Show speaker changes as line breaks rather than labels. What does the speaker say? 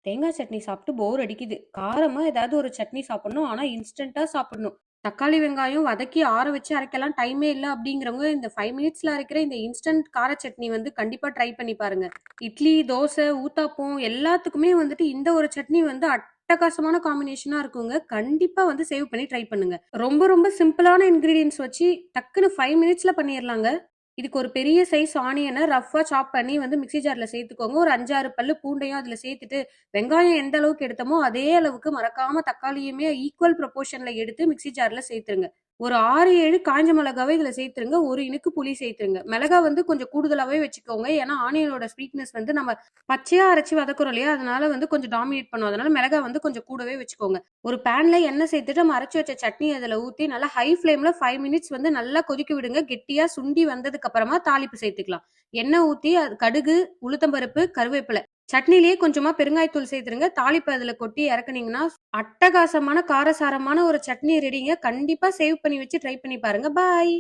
தேங்காய் சட்னி சாப்பிட்டு போர் அடிக்குது. காரமா ஏதாவது ஒரு சட்னி சாப்பிடணும். ஆனா இன்ஸ்டன்ட்டா சாப்பிடணும். தக்காளி, வெங்காயம் வதக்கி ஆற வச்சு அரைக்கலாம் டைமே இல்ல அப்படிங்கிறவங்க இந்த 5 மினிட்ஸ்ல அரைக்கிற இந்த இன்ஸ்டன்ட் கார சட்னி வந்து கண்டிப்பா ட்ரை பண்ணி பாருங்க. இட்லி, தோசை, ஊத்தாப்பம் எல்லாத்துக்குமே வந்துட்டு இந்த ஒரு சட்னி வந்து அட்டகாசமான காம்பினேஷனா இருக்குங்க. கண்டிப்பா வந்து சேவ் பண்ணி ட்ரை பண்ணுங்க. ரொம்ப ரொம்ப சிம்பிளான இன்கிரீடியன்ட்ஸ் வச்சு டக்குனு 5 மினிட்ஸ்ல பண்ணிரலாங்க. இதுக்கு ஒரு பெரிய சைஸ் ஆனியன ரஃப்பா சாப் பண்ணி வந்து மிக்ஸி ஜார்ல சேர்த்துக்கோங்க. ஒரு 5, 6 பல்லு பூண்டையும் அதுல சேர்த்துட்டு, வெங்காயம் எந்த அளவுக்கு எடுத்தோமோ, அதே அளவுக்கு மறக்காம தக்காளியுமே ஈக்குவல் ப்ரொபோர்ஷன்ல எடுத்து மிக்ஸி ஜார்ல சேர்த்துருங்க. ஒரு 6, 7 காஞ்ச மிளகாவ இதுல சேர்த்துருங்க. ஒரு இனுக்கு புளி சேர்த்துருங்க. மிளகா வந்து கொஞ்சம் கூடுதலாவே வச்சுக்கோங்க. ஏன்னா, ஆனியனோட ஸ்வீட்னஸ் வந்து நம்ம பச்சையா அரைச்சு வதக்குறோம் இல்லையா? அதனால வந்து கொஞ்சம் டாமினேட் பண்ணும். அதனால மிளகா வந்து கொஞ்சம் கூடவே வச்சுக்கோங்க. ஒரு பேன்ல எண்ணெய் சேர்த்துட்டு நம்ம அரைச்சு வச்ச சட்னி அதுல ஊத்தி நல்லா ஹை ஃப்ளேம்ல 5 மினிட்ஸ் வந்து நல்லா கொதிக்க விடுங்க. கெட்டியா சுண்டி வந்ததுக்கு அப்புறமா தாளிப்பு சேர்த்துக்கலாம். எண்ணெய் ஊத்தி அது கடுகு, உளுத்தம்பருப்பு, கருவேப்பிலை. சட்னியிலேயே கொஞ்சமா பெருங்காயத்தூள் சேர்த்துருங்க. தாளிப்பு அதுல கொட்டி இறக்குனீங்கன்னா, அட்டகாசமான காரசாரமான ஒரு சட்னி ரெடிங்க. கண்டிப்பா சேவ் பண்ணி வச்சு ட்ரை பண்ணி பாருங்க. பாய்.